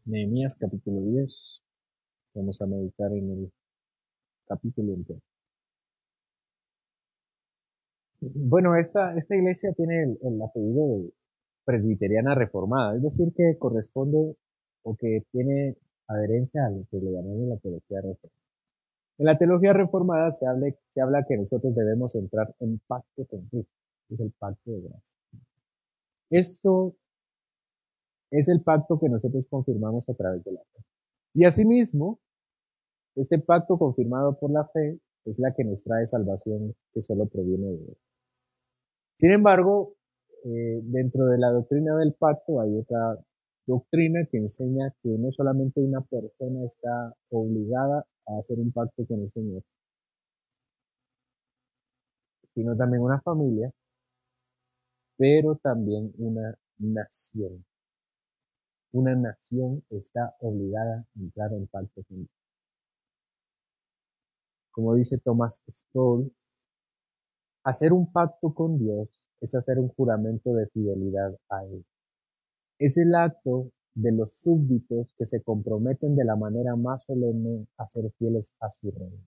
Nehemías capítulo 10. Vamos a meditar en el capítulo entero. Bueno, esta iglesia tiene el apellido de presbiteriana reformada, es decir, que corresponde o que tiene adherencia a lo que le llamamos la teología reformada. En la teología reformada se habla que nosotros debemos entrar en pacto con Cristo, es el pacto de gracia. Esto es el pacto que nosotros confirmamos a través de la fe. Y asimismo, este pacto confirmado por la fe es la que nos trae salvación que solo proviene de Dios. Sin embargo, dentro de la doctrina del pacto hay otra doctrina que enseña que no solamente una persona está obligada a hacer un pacto con el Señor, sino también una familia, pero también una nación. Una nación está obligada a entrar en pacto con Dios. Como dice Thomas Sproul, hacer un pacto con Dios es hacer un juramento de fidelidad a Él. Es el acto de los súbditos que se comprometen de la manera más solemne a ser fieles a su rey.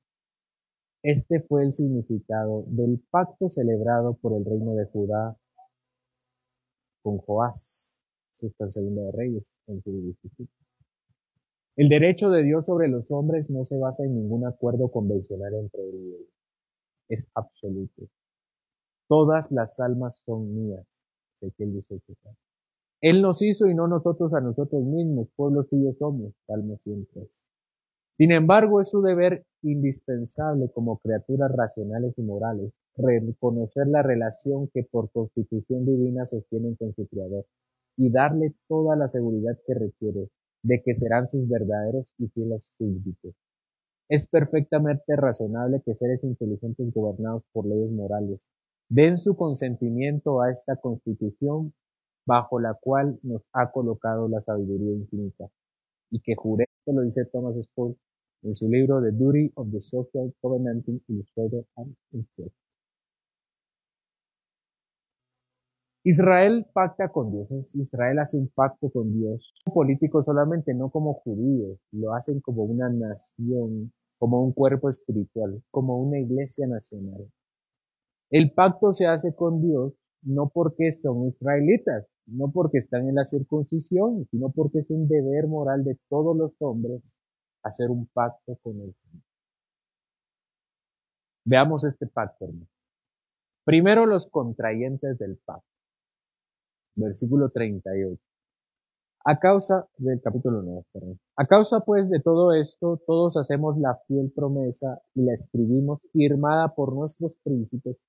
Este fue el significado del pacto celebrado por el reino de Judá con Joás. Esto está en Segunda de Reyes, en su 17. El derecho de Dios sobre los hombres no se basa en ningún acuerdo convencional entre él y ellos. Es absoluto. Todas las almas son mías. Ezequiel 18:4. Él nos hizo y no nosotros a nosotros mismos, pueblo suyo somos. Salmo 103. Sin embargo, es su deber indispensable como criaturas racionales y morales reconocer la relación que por constitución divina sostienen con su Creador y darle toda la seguridad que requiere de que serán sus verdaderos y fieles súbditos. Es perfectamente razonable que seres inteligentes gobernados por leyes morales den su consentimiento a esta constitución bajo la cual nos ha colocado la sabiduría infinita, y que juré, esto lo dice Thomas Sproul en su libro The Duty of the Social Covenanting Illustrated and Instructed. Israel pacta con Dios, Israel hace un pacto con Dios, como políticos solamente, no como judíos, lo hacen como una nación, como un cuerpo espiritual, como una iglesia nacional. El pacto se hace con Dios no porque son israelitas, no porque están en la circuncisión, sino porque es un deber moral de todos los hombres hacer un pacto con el Señor. Veamos este pacto, hermano. Primero los contrayentes del pacto. Versículo 38. A causa del capítulo 9, perdón. A causa pues de todo esto, todos hacemos la fiel promesa y la escribimos firmada por nuestros príncipes,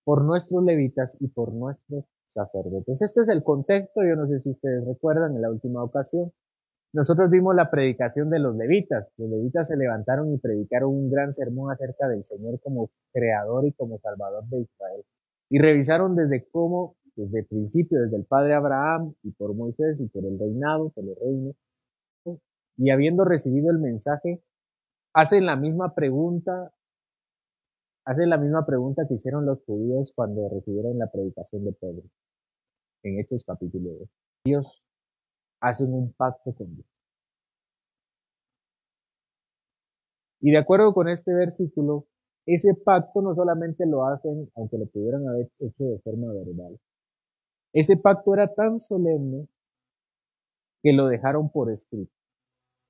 por nuestros levitas y por nuestros sacerdotes. Este es el contexto, yo no sé si ustedes recuerdan, en la última ocasión, nosotros vimos la predicación de los levitas. Los levitas se levantaron y predicaron un gran sermón acerca del Señor como creador y como salvador de Israel. Y revisaron desde el principio, desde el padre Abraham y por Moisés y por el reinado, por los reinos. Y habiendo recibido el mensaje, hacen la misma pregunta, hacen la misma pregunta que hicieron los judíos cuando recibieron la predicación de Pedro, en Hechos capítulo 2. Ellos hacen un pacto con Dios. Y de acuerdo con este versículo, ese pacto no solamente lo hacen, aunque lo pudieran haber hecho de forma verbal. Ese pacto era tan solemne que lo dejaron por escrito.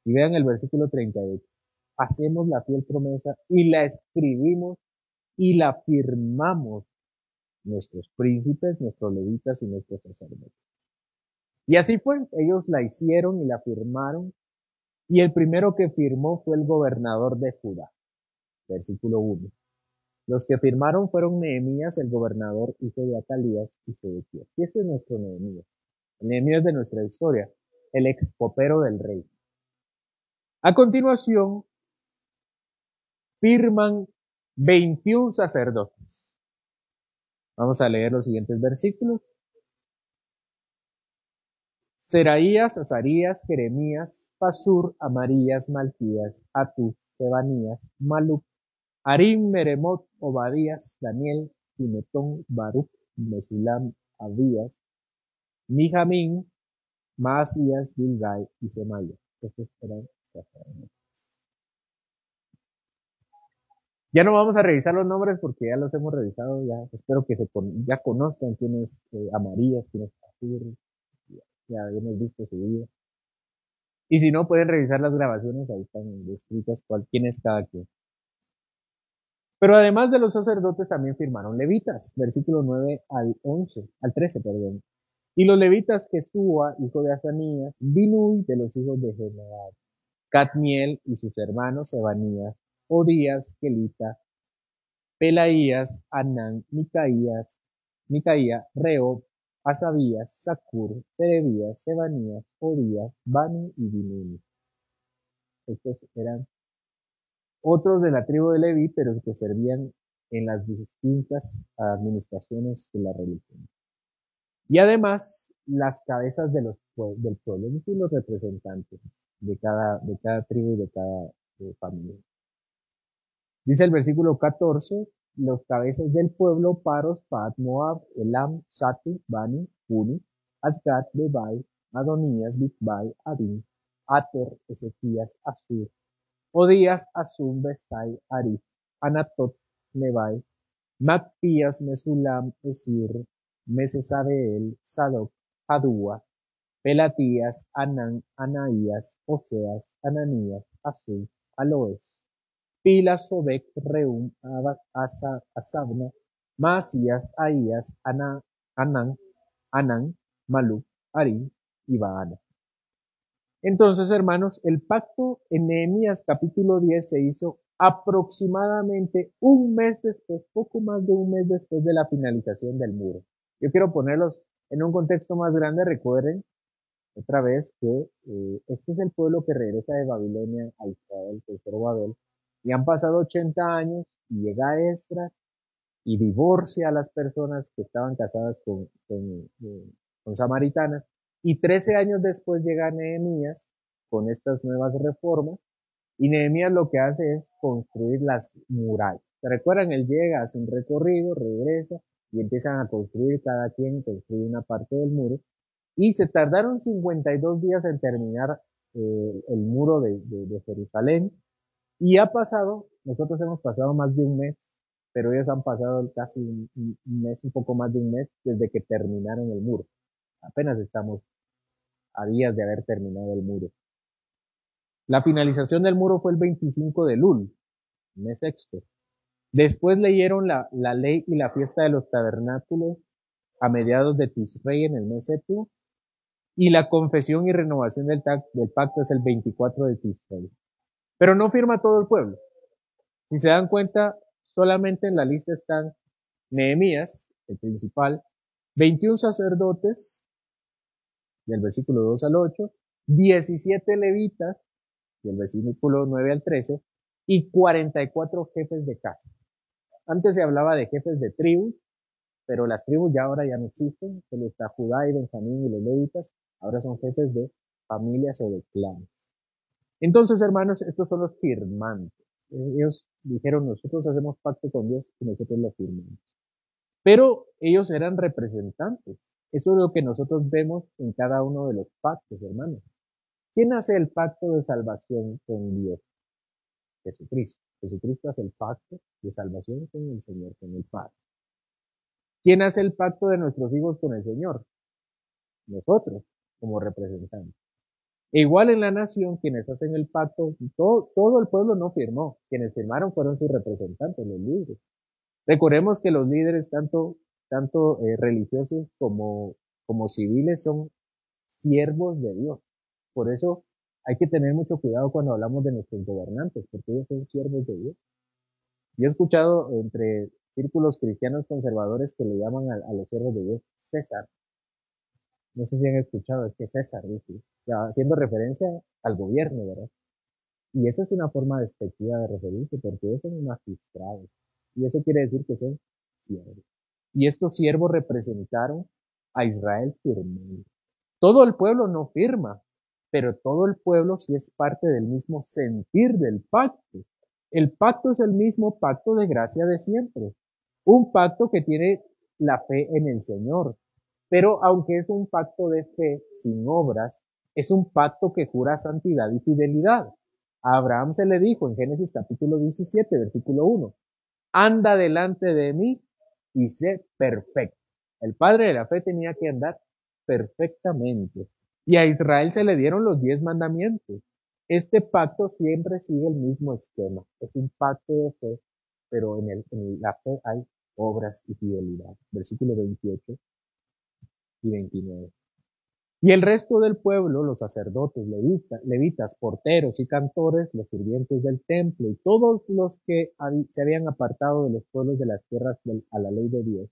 Y vean el versículo 38. Hacemos la fiel promesa y la escribimos y la firmamos nuestros príncipes, nuestros levitas y nuestros sacerdotes. Y así fue, ellos la hicieron y la firmaron. Y el primero que firmó fue el gobernador de Judá. Versículo 1. Los que firmaron fueron Nehemías, el gobernador, hijo de Acalías, y Sedequías. Y ese es nuestro Nehemías. El Nehemías de nuestra historia, el excopero del rey. A continuación, firman 21 sacerdotes. Vamos a leer los siguientes versículos. Seraías, Azarías, Jeremías, Pasur, Amarías, Malquías, Atú, Sebanías, Maluc, Arim, Meremot, Obadías, Daniel, Pinetón, Baruch, Mesulam, Abías, Mijamín, Maasías, Bilgai y Semaya. Estos eran sacerdotes. Ya no vamos a revisar los nombres porque ya los hemos revisado, ya espero que ya conozcan quién es Amarías, quién es Azur, ya hemos visto su vida. Y si no, pueden revisar las grabaciones, ahí están descritas quién es cada quien. Pero además de los sacerdotes también firmaron levitas, versículo 9 al 13, perdón. Y los levitas que Sua, hijo de Asanías, Binui de los hijos de Jehoiada, Cadmiel y sus hermanos Ebanías, Odías, Kelita, Pelaías, Anán, Micaía, Reob, Asabías, Sacur, Terebías, Sebanías, Odías, Bani y Binui. Estos eran otros de la tribu de Leví, pero que servían en las distintas administraciones de la religión. Y además, las cabezas del pueblo, es decir, los representantes de cada tribu y de cada familia. Dice el versículo 14, los cabezas del pueblo, Paros, Pat, Moab, Elam, Satu, Bani, Puni, Asgad, Bebai, Adonías, Bigbai, Adin, Ater, Ezequías, Asur, Odías, Asum, Besai, Arif, Anatot, Nebai, Macpías, Mesulam, Esir, Mesesabeel, Sadoc, Adúa, Pelatías, Anán, Anaías, Oseas, Ananías, Asub, Aloes, Pila, Sobek, Reum, Asabna, Masías, Ahías, Anán, Maluk, Arim y Baana. Entonces, hermanos, el pacto en Nehemías capítulo 10 se hizo aproximadamente un mes después, poco más de un mes después de la finalización del muro. Yo quiero ponerlos en un contexto más grande. Recuerden otra vez que este es el pueblo que regresa de Babilonia a Israel, que es Zorobabel, y han pasado 80 años y llega Esdras y divorcia a las personas que estaban casadas con samaritanas, y 13 años después llega Nehemías con estas nuevas reformas, y Nehemías lo que hace es construir las murallas. ¿Se recuerdan? Él llega, hace un recorrido, regresa, y empiezan a construir, cada quien construye una parte del muro, y se tardaron 52 días en terminar el muro de Jerusalén, y nosotros hemos pasado más de un mes, pero ellos han pasado casi un mes, un poco más de un mes desde que terminaron el muro. Apenas estamos a días de haber terminado el muro. La finalización del muro fue el 25 de Lul, mes sexto. Después leyeron la ley y la fiesta de los tabernáculos a mediados de Tishrei en el mes séptimo, y la confesión y renovación del pacto es el 24 de Tishrei. Pero no firma todo el pueblo. Si se dan cuenta, solamente en la lista están Nehemías, el principal, 21 sacerdotes, del versículo 2 al 8, 17 levitas, del versículo 9 al 13, y 44 jefes de casa. Antes se hablaba de jefes de tribus, pero las tribus ahora ya no existen, solo está Judá y Benjamín y los levitas, ahora son jefes de familias o de clanes. Entonces, hermanos, estos son los firmantes. Ellos dijeron, nosotros hacemos pacto con Dios y nosotros lo firmamos. Pero ellos eran representantes. Eso es lo que nosotros vemos en cada uno de los pactos, hermanos. ¿Quién hace el pacto de salvación con Dios? Jesucristo. Jesucristo hace el pacto de salvación con el Señor, con el Padre. ¿Quién hace el pacto de nuestros hijos con el Señor? Nosotros, como representantes. E igual en la nación, quienes hacen el pacto, todo el pueblo no firmó. Quienes firmaron fueron sus representantes, los líderes. Recordemos que los líderes, tanto religiosos como civiles, son siervos de Dios. Por eso hay que tener mucho cuidado cuando hablamos de nuestros gobernantes, porque ellos son siervos de Dios. Yo he escuchado entre círculos cristianos conservadores que le llaman a los siervos de Dios César. No sé si han escuchado, es que César, dice, haciendo referencia al gobierno, ¿verdad? Y esa es una forma despectiva de referirse, porque ellos son magistrados. Y eso quiere decir que son siervos. Y estos siervos representaron a Israel firmando. Todo el pueblo no firma, pero todo el pueblo sí es parte del mismo sentir del pacto. El pacto es el mismo pacto de gracia de siempre. Un pacto que tiene la fe en el Señor. Pero aunque es un pacto de fe sin obras, Es un pacto que jura santidad y fidelidad. A Abraham se le dijo en Génesis capítulo 17, versículo 1, anda delante de mí y sé perfecto. El padre de la fe tenía que andar perfectamente. Y a Israel se le dieron los 10 mandamientos. Este pacto siempre sigue el mismo esquema. Es un pacto de fe, pero en la fe hay obras y fidelidad. Versículo 28 y 29. Y el resto del pueblo, los sacerdotes, levitas, porteros y cantores, los sirvientes del templo y todos los que se habían apartado de los pueblos de las tierras a la ley de Dios,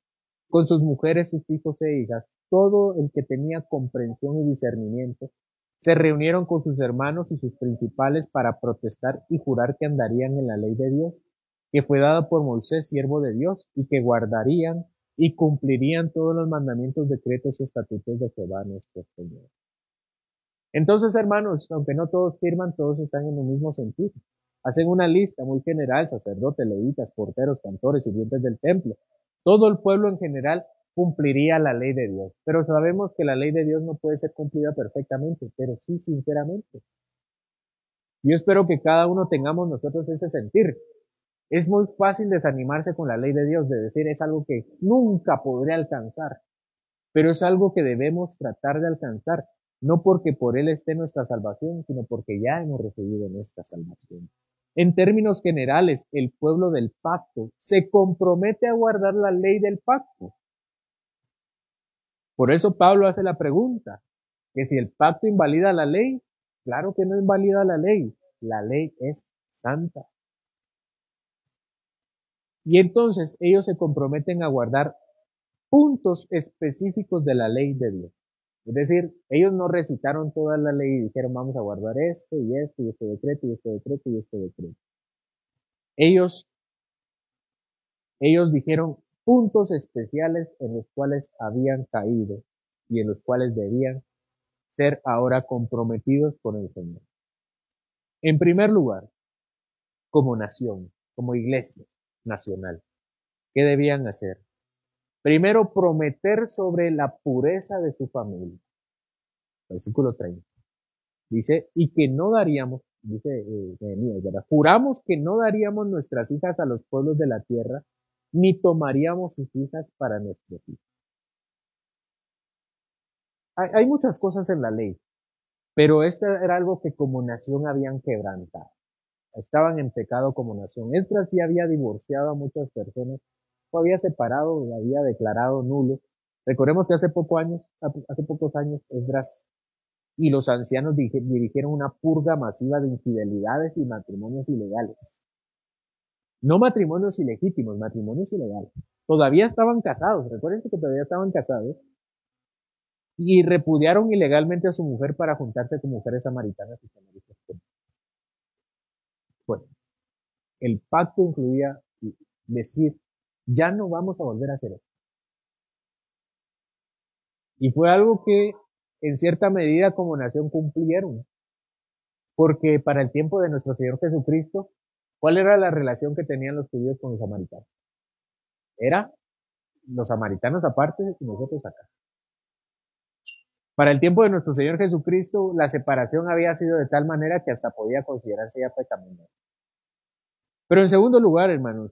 con sus mujeres, sus hijos e hijas, todo el que tenía comprensión y discernimiento, se reunieron con sus hermanos y sus principales para protestar y jurar que andarían en la ley de Dios, que fue dada por Moisés, siervo de Dios, y que guardarían y cumplirían todos los mandamientos, decretos y estatutos de Jehová nuestro Señor. Entonces, hermanos, aunque no todos firman, todos están en el mismo sentido. Hacen una lista muy general, sacerdotes, levitas, porteros, cantores, sirvientes del templo. Todo el pueblo en general cumpliría la ley de Dios. Pero sabemos que la ley de Dios no puede ser cumplida perfectamente, pero sí sinceramente. Yo espero que cada uno tengamos nosotros ese sentir. Es muy fácil desanimarse con la ley de Dios, de decir es algo que nunca podré alcanzar, pero es algo que debemos tratar de alcanzar, no porque por Él esté nuestra salvación, sino porque ya hemos recibido nuestra salvación. En términos generales, el pueblo del pacto se compromete a guardar la ley del pacto. Por eso Pablo hace la pregunta, que si el pacto invalida la ley, claro que no invalida la ley es santa. Y entonces ellos se comprometen a guardar puntos específicos de la ley de Dios. Es decir, ellos no recitaron toda la ley y dijeron vamos a guardar esto y esto y este decreto y este decreto y este decreto. Ellos dijeron puntos especiales en los cuales habían caído y en los cuales debían ser ahora comprometidos con el Señor. En primer lugar, como nación, como iglesia nacional, ¿qué debían hacer? Primero, prometer sobre la pureza de su familia. Versículo 30. Dice, y que no daríamos, dice Nehemías, ¿verdad? Juramos que no daríamos nuestras hijas a los pueblos de la tierra, ni tomaríamos sus hijas para nuestros hijos. Hay muchas cosas en la ley, pero esta era algo que como nación habían quebrantado. Estaban en pecado como nación. Esdras ya había divorciado a muchas personas, o había separado, había declarado nulo. Recordemos que hace pocos años, Esdras y los ancianos dirigieron una purga masiva de infidelidades y matrimonios ilegales. No matrimonios ilegítimos, matrimonios ilegales. Todavía estaban casados, recuerden que todavía estaban casados, y repudiaron ilegalmente a su mujer para juntarse con mujeres samaritanas y samaritas. Bueno, el pacto incluía decir, ya no vamos a volver a hacer eso. Y fue algo que en cierta medida como nación cumplieron, porque para el tiempo de nuestro Señor Jesucristo, ¿cuál era la relación que tenían los judíos con los samaritanos? Era los samaritanos aparte y nosotros acá. Para el tiempo de nuestro Señor Jesucristo, la separación había sido de tal manera que hasta podía considerarse ya pecaminosa. Pero en segundo lugar, hermanos,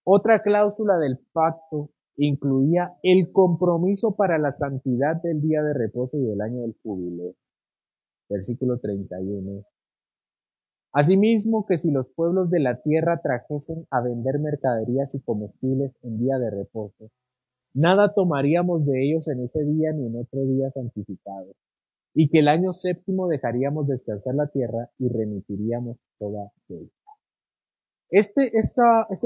otra cláusula del pacto incluía el compromiso para la santidad del día de reposo y del año del jubileo. Versículo 31. Asimismo que si los pueblos de la tierra trajesen a vender mercaderías y comestibles en día de reposo, nada tomaríamos de ellos en ese día ni en otro día santificado, y que el año séptimo dejaríamos descansar la tierra y remitiríamos toda ella. Este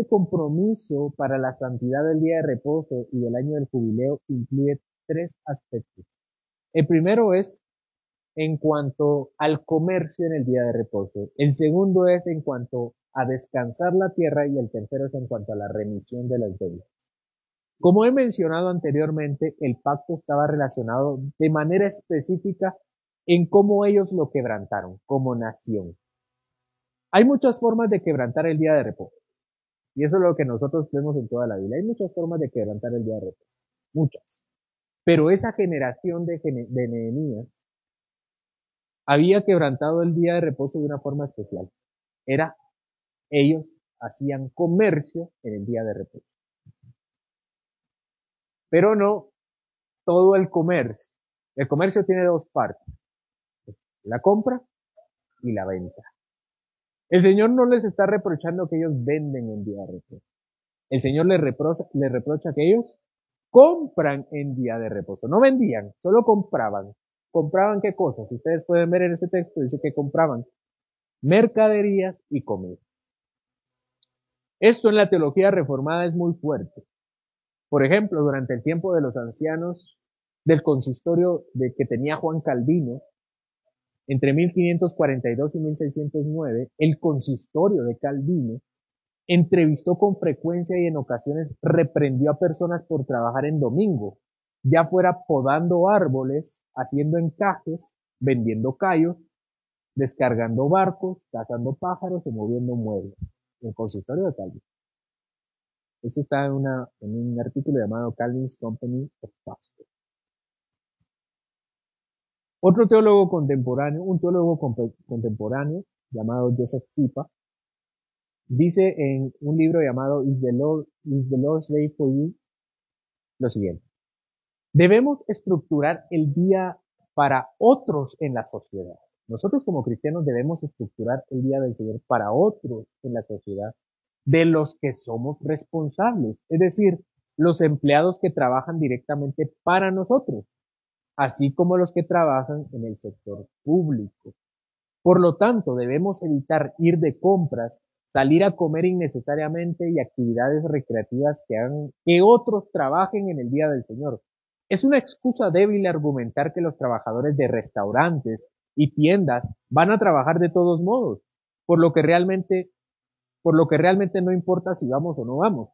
compromiso para la santidad del día de reposo y del año del jubileo incluye tres aspectos. El primero es en cuanto al comercio en el día de reposo. El segundo es en cuanto a descansar la tierra y el tercero es en cuanto a la remisión de las deudas. Como he mencionado anteriormente, el pacto estaba relacionado de manera específica en cómo ellos lo quebrantaron como nación. Hay muchas formas de quebrantar el día de reposo. Y eso es lo que nosotros vemos en toda la Biblia. Hay muchas formas de quebrantar el día de reposo. Muchas. Pero esa generación de Nehemías había quebrantado el día de reposo de una forma especial. Ellos hacían comercio en el día de reposo. Pero no todo el comercio. El comercio tiene dos partes, la compra y la venta. El Señor no les está reprochando que ellos venden en día de reposo. El Señor les reprocha que ellos compran en día de reposo. No vendían, solo compraban. ¿Compraban qué cosas? Ustedes pueden ver en ese texto, dice que compraban mercaderías y comida. Esto en la teología reformada es muy fuerte. Por ejemplo, durante el tiempo de los ancianos del consistorio que tenía Juan Calvino, entre 1542 y 1609, el consistorio de Calvino entrevistó con frecuencia y en ocasiones reprendió a personas por trabajar en domingo, ya fuera podando árboles, haciendo encajes, vendiendo callos, descargando barcos, cazando pájaros o moviendo muebles. El consistorio de Calvino. Eso está en un artículo llamado Calvin's Company of Pastors. Otro teólogo contemporáneo, un teólogo contemporáneo llamado Joseph Pipa, dice en un libro llamado Is the Lord's Day for You lo siguiente. Debemos estructurar el día para otros en la sociedad. Nosotros como cristianos debemos estructurar el día del Señor para otros en la sociedad de los que somos responsables, es decir, los empleados que trabajan directamente para nosotros, así como los que trabajan en el sector público. Por lo tanto, debemos evitar ir de compras, salir a comer innecesariamente y actividades recreativas que hagan que otros trabajen en el día del Señor. Es una excusa débil argumentar que los trabajadores de restaurantes y tiendas van a trabajar de todos modos, por lo que realmente no importa si vamos o no vamos.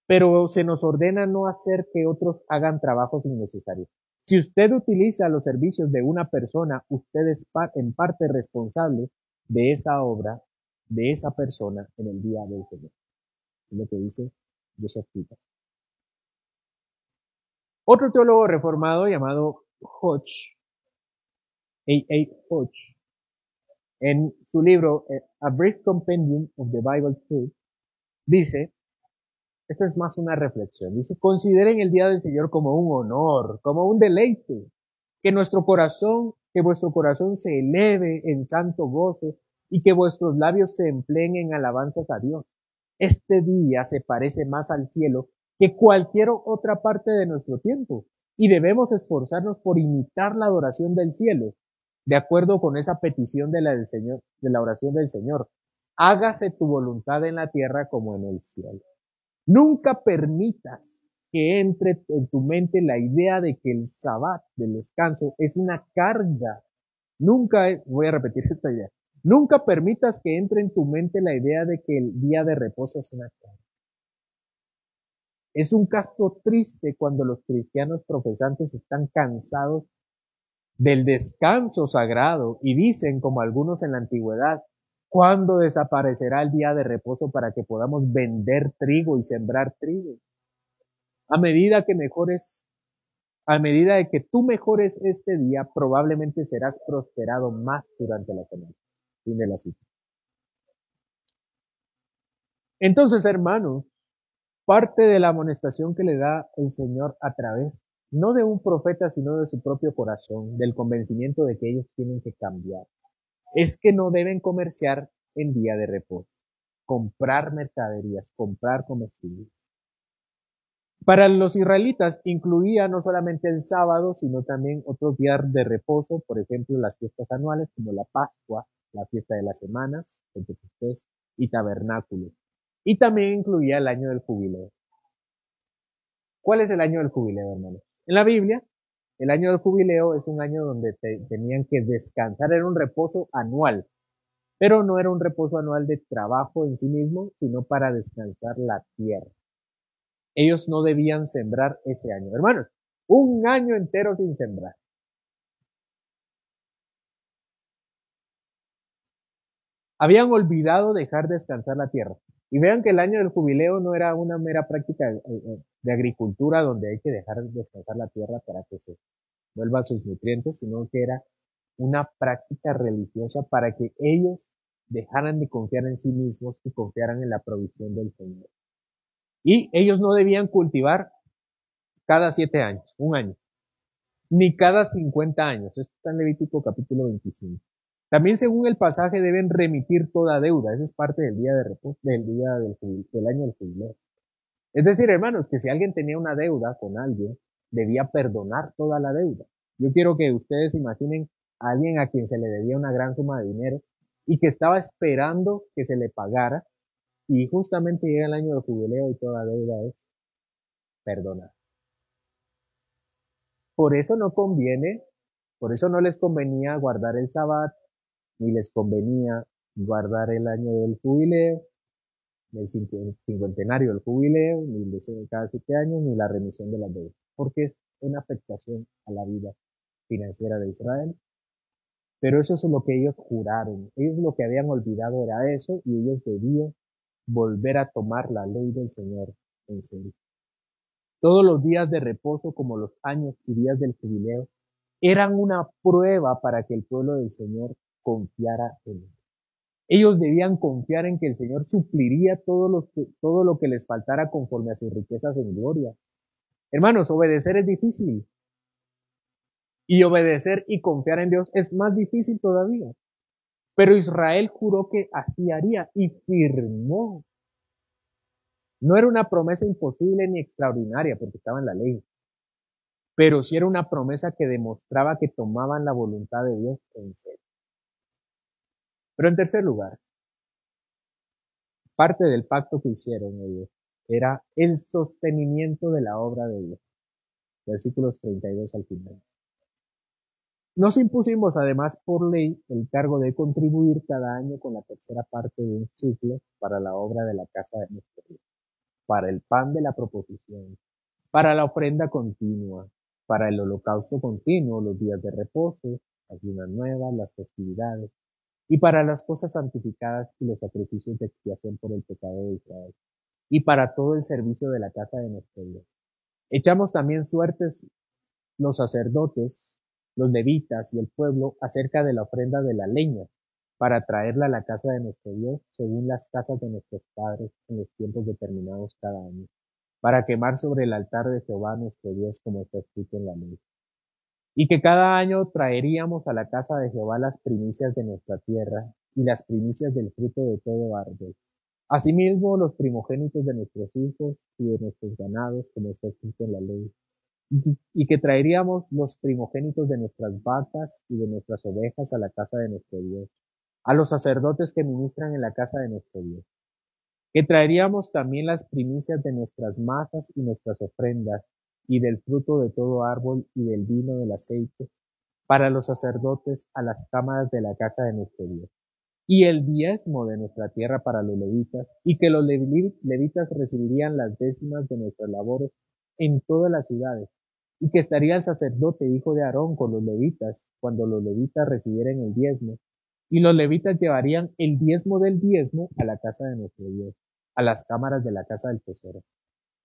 Pero se nos ordena no hacer que otros hagan trabajos innecesarios. Si usted utiliza los servicios de una persona, usted es en parte responsable de esa obra, de esa persona en el día del Señor. Es lo que dice Joseph Pipa. Otro teólogo reformado llamado Hodge, A. Hodge, en su libro A Brief Compendium of the Bible Truth, dice, esta es más una reflexión, dice, consideren el día del Señor como un honor, como un deleite, que vuestro corazón se eleve en santo goce y que vuestros labios se empleen en alabanzas a Dios. Este día se parece más al cielo que cualquier otra parte de nuestro tiempo y debemos esforzarnos por imitar la adoración del cielo, de acuerdo con esa petición de la oración del Señor. Hágase tu voluntad en la tierra como en el cielo. Nunca permitas que entre en tu mente la idea de que el sabbat, del descanso, es una carga. Voy a repetir esta idea. Nunca permitas que entre en tu mente la idea de que el día de reposo es una carga. Es un caso triste cuando los cristianos profesantes están cansados del descanso sagrado y dicen, como algunos en la antigüedad, ¿cuándo desaparecerá el día de reposo para que podamos vender trigo y sembrar trigo? A medida de que tú mejores este día, probablemente serás prosperado más durante la semana. Fin de la cita. Entonces, hermanos, parte de la amonestación que le da el Señor a través, no de un profeta, sino de su propio corazón, del convencimiento de que ellos tienen que cambiar, es que no deben comerciar en día de reposo, comprar mercaderías, comprar comestibles. Para los israelitas incluía no solamente el sábado, sino también otros días de reposo, por ejemplo, las fiestas anuales como la Pascua, la fiesta de las semanas, Pentecostés y Tabernáculo. Y también incluía el año del jubileo. ¿Cuál es el año del jubileo, hermanos? En la Biblia, el año del jubileo es un año donde tenían que descansar, era un reposo anual, pero no era un reposo anual de trabajo en sí mismo, sino para descansar la tierra. Ellos no debían sembrar ese año. Hermanos, un año entero sin sembrar. Habían olvidado dejar descansar la tierra. Y vean que el año del jubileo no era una mera práctica de agricultura donde hay que dejar descansar la tierra para que se vuelvan sus nutrientes, sino que era una práctica religiosa para que ellos dejaran de confiar en sí mismos y confiaran en la provisión del Señor. Y ellos no debían cultivar cada 7 años, un año, ni cada 50 años. Esto está en Levítico capítulo 25. También según el pasaje deben remitir toda deuda. Esa es parte del día de reposo, del año del jubileo. Es decir, hermanos, que si alguien tenía una deuda con alguien, debía perdonar toda la deuda. Yo quiero que ustedes imaginen a alguien a quien se le debía una gran suma de dinero y que estaba esperando que se le pagara y justamente llega el año del jubileo y toda deuda es perdonar. Por eso no conviene, por eso no les convenía guardar el sabbat, ni les convenía guardar el año del jubileo, el cincuentenario del jubileo, ni el deseo de cada 7 años, ni la remisión de las deudas, porque es una afectación a la vida financiera de Israel. Pero eso es lo que ellos juraron. Ellos lo que habían olvidado era eso y ellos debían volver a tomar la ley del Señor en serio. Todos los días de reposo, como los años y días del jubileo, eran una prueba para que el pueblo del Señor confiara en él. Ellos debían confiar en que el Señor supliría todo lo que les faltara conforme a sus riquezas en gloria. Hermanos, obedecer es difícil. Y obedecer y confiar en Dios es más difícil todavía. Pero Israel juró que así haría y firmó. No era una promesa imposible ni extraordinaria porque estaba en la ley, pero sí era una promesa que demostraba que tomaban la voluntad de Dios en serio. Pero en tercer lugar, parte del pacto que hicieron ellos era el sostenimiento de la obra de Dios. Versículos 32 al final. Nos impusimos además por ley el cargo de contribuir cada año con la tercera parte de un ciclo para la obra de la casa de nuestro Dios, para el pan de la proposición, para la ofrenda continua, para el holocausto continuo, los días de reposo, las lunas nuevas, las festividades, y para las cosas santificadas y los sacrificios de expiación por el pecado de Israel, y para todo el servicio de la casa de nuestro Dios. Echamos también suertes los sacerdotes, los levitas y el pueblo acerca de la ofrenda de la leña, para traerla a la casa de nuestro Dios, según las casas de nuestros padres, en los tiempos determinados cada año, para quemar sobre el altar de Jehová nuestro Dios, como está escrito en la ley. Y que cada año traeríamos a la casa de Jehová las primicias de nuestra tierra, y las primicias del fruto de todo árbol. Asimismo, los primogénitos de nuestros hijos y de nuestros ganados, como está escrito en la ley. Y que traeríamos los primogénitos de nuestras vacas y de nuestras ovejas a la casa de nuestro Dios, a los sacerdotes que ministran en la casa de nuestro Dios. Que traeríamos también las primicias de nuestras masas y nuestras ofrendas, y del fruto de todo árbol y del vino del aceite, para los sacerdotes a las cámaras de la casa de nuestro Dios. Y el diezmo de nuestra tierra para los levitas, y que los levitas recibirían las décimas de nuestras labores en todas las ciudades, y que estaría el sacerdote hijo de Aarón con los levitas, cuando los levitas recibieran el diezmo, y los levitas llevarían el diezmo del diezmo a la casa de nuestro Dios, a las cámaras de la casa del tesoro.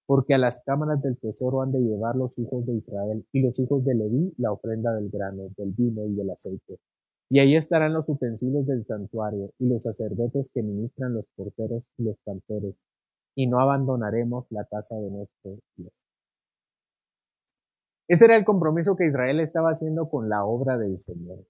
Porque a las cámaras del tesoro han de llevar los hijos de Israel y los hijos de Leví la ofrenda del grano, del vino y del aceite. Y ahí estarán los utensilios del santuario y los sacerdotes que ministran, los porteros y los cantores, y no abandonaremos la casa de nuestro Dios. Ese era el compromiso que Israel estaba haciendo con la obra del Señor.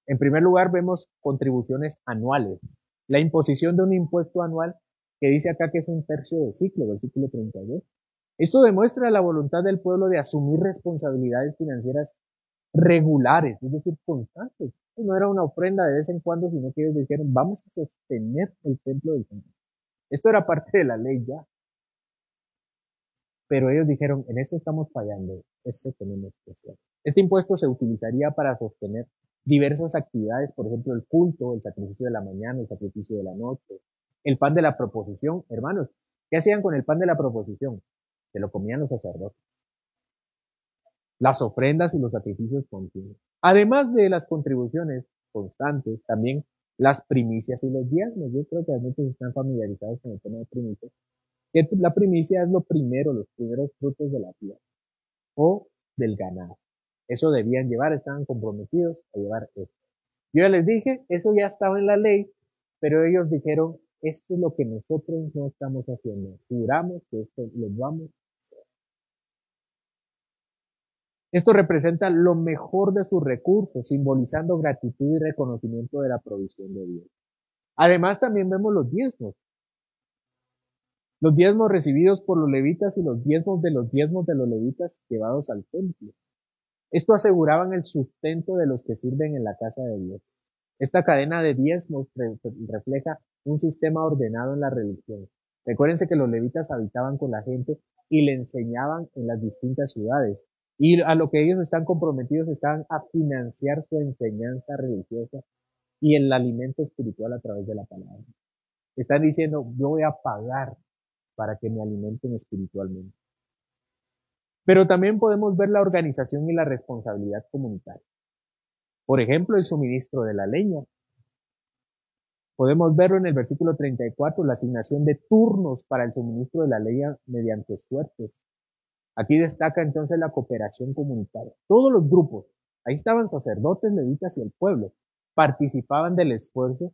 En primer lugar, vemos contribuciones anuales. La imposición de un impuesto anual que dice acá que es un tercio del ciclo, versículo 32. Esto demuestra la voluntad del pueblo de asumir responsabilidades financieras regulares, es decir, constantes. No era una ofrenda de vez en cuando, sino que ellos dijeron, vamos a sostener el templo del Señor. Esto era parte de la ley ya. Pero ellos dijeron, en esto estamos fallando, esto tenemos que hacer. Este impuesto se utilizaría para sostener diversas actividades, por ejemplo, el culto, el sacrificio de la mañana, el sacrificio de la noche, el pan de la proposición. Hermanos, ¿qué hacían con el pan de la proposición? Se lo comían los sacerdotes. Las ofrendas y los sacrificios continuos. Además de las contribuciones constantes, también las primicias y los diezmos. Yo creo que muchos están familiarizados con el tema de primicias. Que la primicia es lo primero, los primeros frutos de la tierra o del ganado. Eso debían llevar, estaban comprometidos a llevar eso. Yo ya les dije, eso ya estaba en la ley, pero ellos dijeron, esto es lo que nosotros no estamos haciendo. Juramos que esto lo vamos a hacer. Esto representa lo mejor de sus recursos, simbolizando gratitud y reconocimiento de la provisión de Dios. Además, también vemos los diezmos. Los diezmos recibidos por los levitas y los diezmos de los levitas llevados al templo. Esto aseguraban el sustento de los que sirven en la casa de Dios. Esta cadena de diezmos refleja un sistema ordenado en la religión. Recuérdense que los levitas habitaban con la gente y le enseñaban en las distintas ciudades. Y a lo que ellos están comprometidos están a financiar su enseñanza religiosa y el alimento espiritual a través de la palabra. Están diciendo, yo voy a pagar para que me alimenten espiritualmente. Pero también podemos ver la organización y la responsabilidad comunitaria. Por ejemplo, el suministro de la leña. Podemos verlo en el versículo 34, la asignación de turnos para el suministro de la leña mediante suertes. Aquí destaca entonces la cooperación comunitaria. Todos los grupos, ahí estaban sacerdotes, levitas y el pueblo, participaban del esfuerzo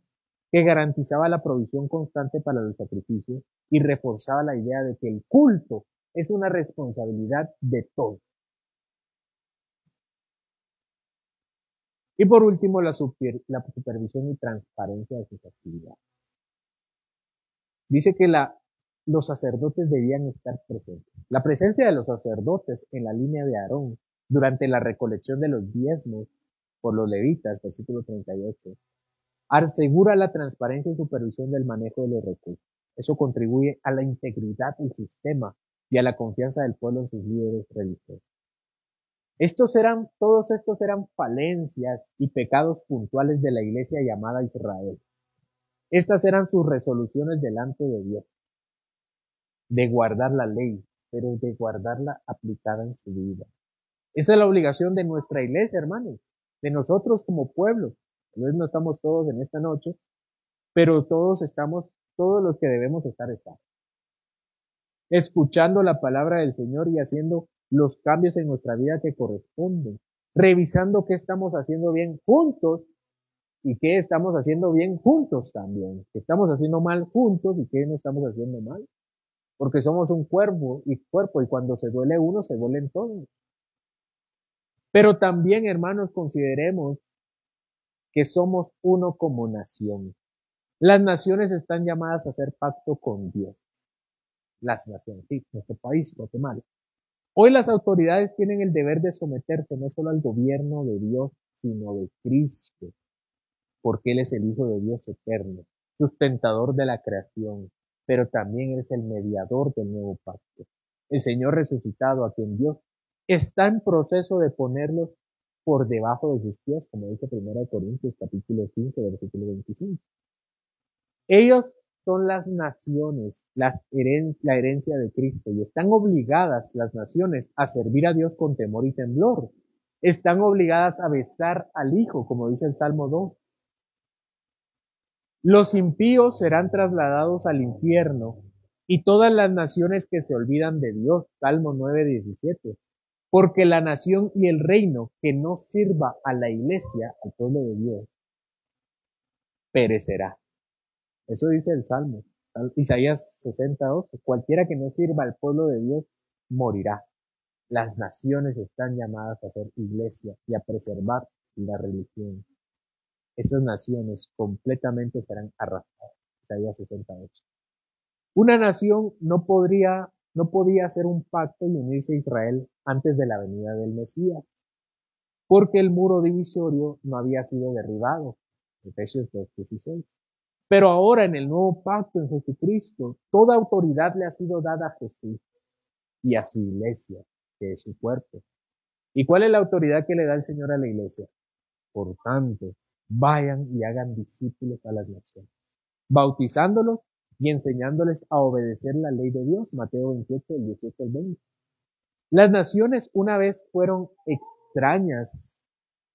que garantizaba la provisión constante para los sacrificios y reforzaba la idea de que el culto es una responsabilidad de todos. Y por último, la supervisión y transparencia de sus actividades. Dice que los sacerdotes debían estar presentes. La presencia de los sacerdotes en la línea de Aarón durante la recolección de los diezmos por los levitas, versículo 38, asegura la transparencia y supervisión del manejo de los recursos. Eso contribuye a la integridad del sistema y a la confianza del pueblo en sus líderes religiosos. Todos estos eran falencias y pecados puntuales de la iglesia llamada Israel. Estas eran sus resoluciones delante de Dios, de guardar la ley, pero de guardarla aplicada en su vida. Esa es la obligación de nuestra iglesia, hermanos, de nosotros como pueblo. Tal vez no estamos todos en esta noche, pero todos los que debemos estar. Escuchando la palabra del Señor y haciendo los cambios en nuestra vida que corresponden, revisando qué estamos haciendo bien juntos y qué estamos haciendo bien juntos también, qué estamos haciendo mal juntos y qué no estamos haciendo mal, porque somos un cuerpo y cuando se duele uno, se duelen todos. Pero también, hermanos, consideremos que somos uno como nación. Las naciones están llamadas a hacer pacto con Dios. Las naciones, sí, nuestro país, Guatemala. Hoy las autoridades tienen el deber de someterse no solo al gobierno de Dios, sino de Cristo, porque Él es el Hijo de Dios eterno, sustentador de la creación, pero también es el mediador del nuevo pacto. El Señor resucitado, a quien Dios está en proceso de ponerlos por debajo de sus pies, como dice 1 Corintios capítulo 15, versículo 25. Ellos son las naciones, la herencia de Cristo, y están obligadas las naciones a servir a Dios con temor y temblor. Están obligadas a besar al Hijo, como dice el Salmo 2. Los impíos serán trasladados al infierno, y todas las naciones que se olvidan de Dios, Salmo 9:17. Porque la nación y el reino que no sirva a la iglesia, al pueblo de Dios, perecerá. Eso dice el Salmo, Isaías 62, cualquiera que no sirva al pueblo de Dios morirá. Las naciones están llamadas a ser iglesia y a preservar la religión. Esas naciones completamente serán arrastradas. Isaías 68. Una nación no podía hacer un pacto y unirse a Israel antes de la venida del Mesías, porque el muro divisorio no había sido derribado. Efesios 2:16. Pero ahora en el nuevo pacto en Jesucristo, toda autoridad le ha sido dada a Jesús y a su iglesia, que es su cuerpo. ¿Y cuál es la autoridad que le da el Señor a la iglesia? Por tanto, vayan y hagan discípulos a las naciones, bautizándolos y enseñándoles a obedecer la ley de Dios, Mateo 28, del 18 al 20. Las naciones una vez fueron extrañas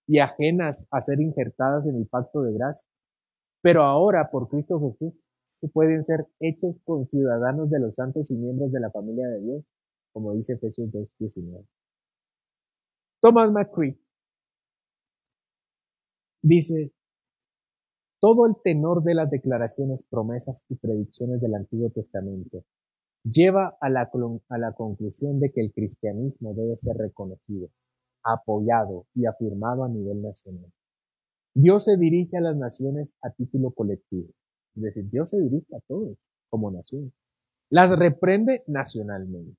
y ajenas a ser injertadas en el pacto de gracia. Pero ahora, por Cristo Jesús, se pueden ser hechos conciudadanos de los santos y miembros de la familia de Dios, como dice Efesios 2:19. Thomas McCree dice, todo el tenor de las declaraciones, promesas y predicciones del Antiguo Testamento lleva a la conclusión de que el cristianismo debe ser reconocido, apoyado y afirmado a nivel nacional. Dios se dirige a las naciones a título colectivo, es decir, Dios se dirige a todos como nación. Las reprende nacionalmente,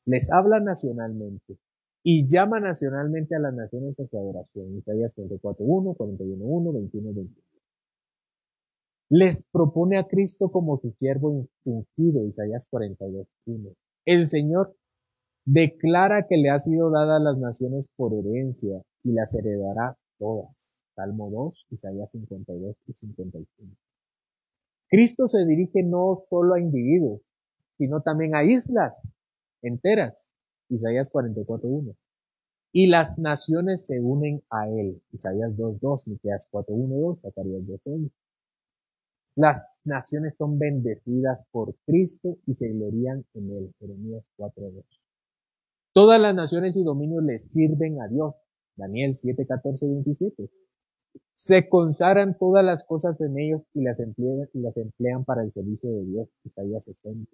les habla nacionalmente y llama nacionalmente a las naciones a su adoración. Isaías 34:1, 41:1, 21:21. Les propone a Cristo como su siervo ungido, Isaías 42:1. El Señor declara que le ha sido dada a las naciones por herencia y las heredará todas. Salmo 2, Isaías 52 y 55. Cristo se dirige no solo a individuos, sino también a islas enteras, Isaías 44:1. Y las naciones se unen a él, Isaías 2:2, Miqueas 4:1-2, Zacarías 2:11. Las naciones son bendecidas por Cristo y se glorían en él, Jeremías 4:2. Todas las naciones y dominios le sirven a Dios, Daniel 7:14-27. Se consagran todas las cosas en ellos y las emplean para el servicio de Dios, Isaías 60.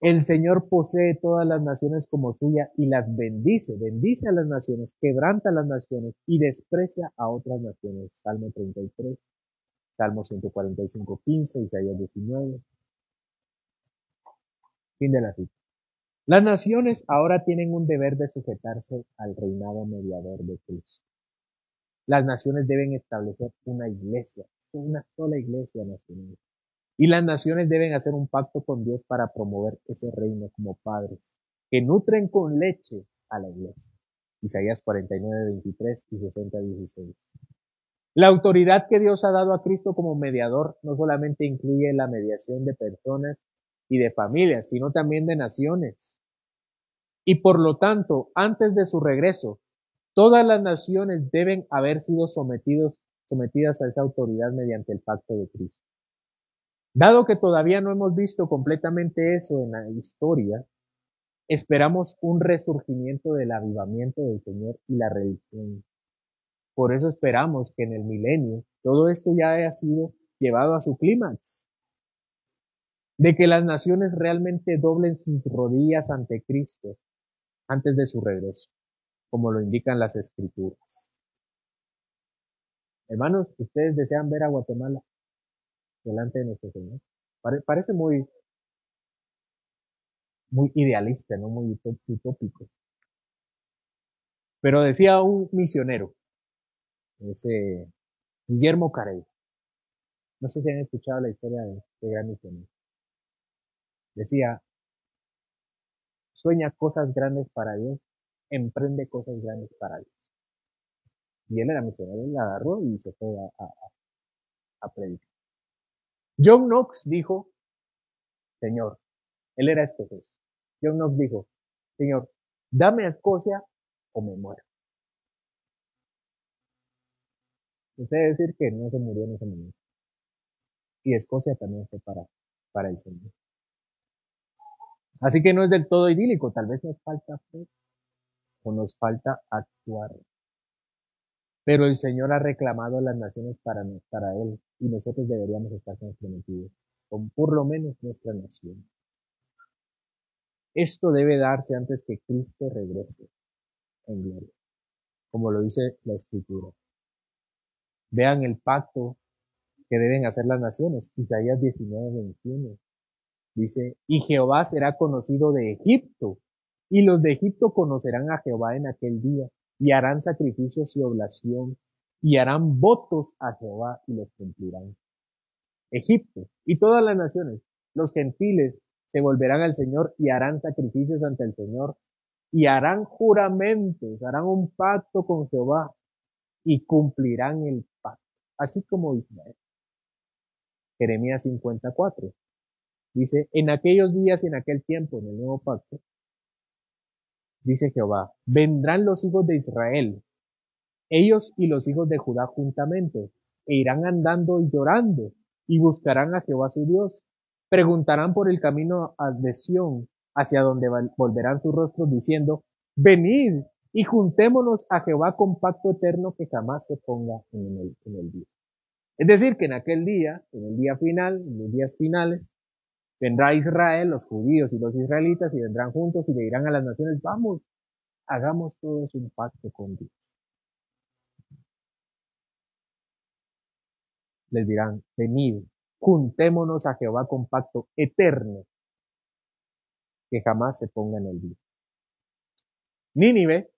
El Señor posee todas las naciones como suya y las bendice, bendice a las naciones, quebranta a las naciones y desprecia a otras naciones, Salmo 33, Salmo 145:15, Isaías 19. Fin de la cita. Las naciones ahora tienen un deber de sujetarse al reinado mediador de Cristo. Las naciones deben establecer una iglesia, una sola iglesia nacional. Y las naciones deben hacer un pacto con Dios para promover ese reino como padres, que nutren con leche a la iglesia. Isaías 49:23 y 60:16. La autoridad que Dios ha dado a Cristo como mediador no solamente incluye la mediación de personas y de familias, sino también de naciones. Y por lo tanto, antes de su regreso, todas las naciones deben haber sido sometidas a esa autoridad mediante el pacto de Cristo. Dado que todavía no hemos visto completamente eso en la historia, esperamos un resurgimiento del avivamiento del Señor y la religión. Por eso esperamos que en el milenio todo esto ya haya sido llevado a su clímax, de que las naciones realmente doblen sus rodillas ante Cristo antes de su regreso, como lo indican las Escrituras. Hermanos, ustedes desean ver a Guatemala delante de nuestro Señor. Parece muy, muy idealista, ¿no? Muy utópico. Pero decía un misionero, ese Guillermo Carey, no sé si han escuchado la historia de este gran misionero. Decía, sueña cosas grandes para Dios, emprende cosas grandes para Dios. Y él era misionero, él la agarró y se fue a predicar. John Knox dijo, Señor, él era escocés. John Knox dijo, Señor, dame a Escocia o me muero. Usted debe decir que no se murió en ese momento. Y Escocia también fue para el Señor. Así que no es del todo idílico, tal vez nos falta fe o nos falta actuar. Pero el Señor ha reclamado a las naciones para Él y nosotros deberíamos estar comprometidos con por lo menos nuestra nación. Esto debe darse antes que Cristo regrese en gloria, como lo dice la Escritura. Vean el pacto que deben hacer las naciones. Isaías 19:21 dice, y Jehová será conocido de Egipto, y los de Egipto conocerán a Jehová en aquel día, y harán sacrificios y oblación, y harán votos a Jehová y los cumplirán. Egipto y todas las naciones, los gentiles, se volverán al Señor y harán sacrificios ante el Señor, y harán juramentos, harán un pacto con Jehová, y cumplirán el pacto, así como Israel. Jeremías 54 dice, en aquellos días y en aquel tiempo, en el nuevo pacto, dice Jehová, vendrán los hijos de Israel, ellos y los hijos de Judá juntamente, e irán andando y llorando, y buscarán a Jehová su Dios. Preguntarán por el camino de Sión, hacia donde volverán sus rostros, diciendo, venid y juntémonos a Jehová con pacto eterno que jamás se ponga en el día. Es decir, que en aquel día, en el día final, en los días finales, vendrá Israel, los judíos y los israelitas, y vendrán juntos y le dirán a las naciones, vamos, hagamos todos un pacto con Dios. Les dirán, venid, juntémonos a Jehová con pacto eterno que jamás se ponga en el día. Nínive,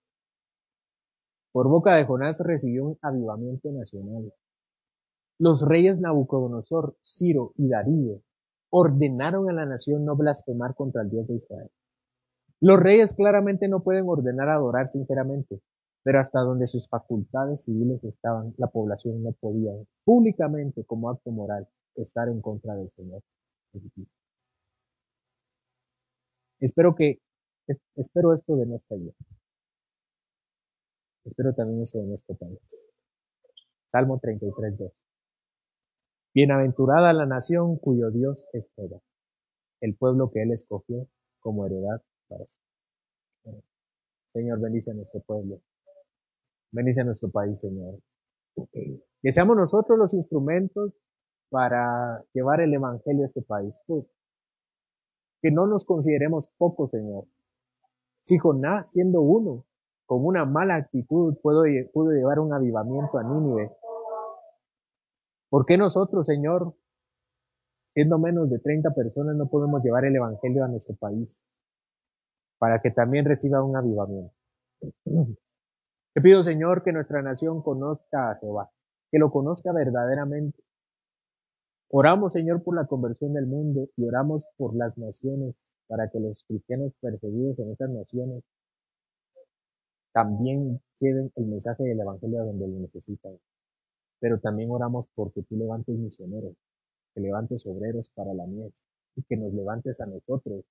por boca de Jonás, recibió un avivamiento nacional. Los reyes Nabucodonosor, Ciro y Darío ordenaron a la nación no blasfemar contra el Dios de Israel. Los reyes claramente no pueden ordenar adorar sinceramente, pero hasta donde sus facultades civiles estaban, la población no podía públicamente, como acto moral, estar en contra del Señor. Espero esto de nuestra vida. Espero también eso de nuestro país. Salmo 33:2. Bienaventurada la nación cuyo Dios es Jehová, el pueblo que él escogió como heredad para sí. Señor, bendice a nuestro pueblo. Bendice a nuestro país, Señor. Que seamos nosotros los instrumentos para llevar el evangelio a este país. Que no nos consideremos pocos, Señor. Si Jonás, siendo uno, con una mala actitud, pudo llevar un avivamiento a Nínive, ¿por qué nosotros, Señor, siendo menos de 30 personas, no podemos llevar el evangelio a nuestro país para que también reciba un avivamiento? Te pido, Señor, que nuestra nación conozca a Jehová, que lo conozca verdaderamente. Oramos, Señor, por la conversión del mundo y oramos por las naciones, para que los cristianos perseguidos en estas naciones también lleven el mensaje del evangelio a donde lo necesitan. Pero también oramos porque tú levantes misioneros, que levantes obreros para la mies y que nos levantes a nosotros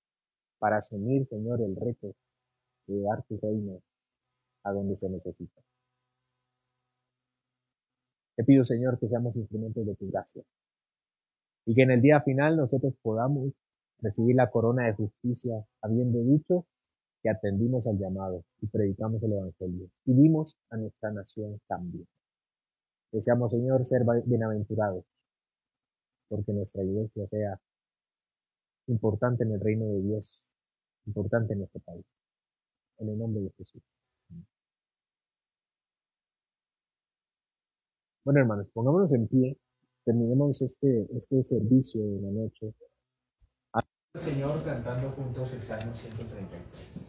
para asumir, Señor, el reto de llevar tu reino a donde se necesita. Te pido, Señor, que seamos instrumentos de tu gracia y que en el día final nosotros podamos recibir la corona de justicia, habiendo dicho que atendimos al llamado y predicamos el evangelio y dimos a nuestra nación también. Deseamos, Señor, ser bienaventurados, porque nuestra iglesia sea importante en el reino de Dios, importante en nuestro país. En el nombre de Jesús. Bueno, hermanos, pongámonos en pie, terminemos este servicio de la noche. Señor, cantando juntos el Salmo 133.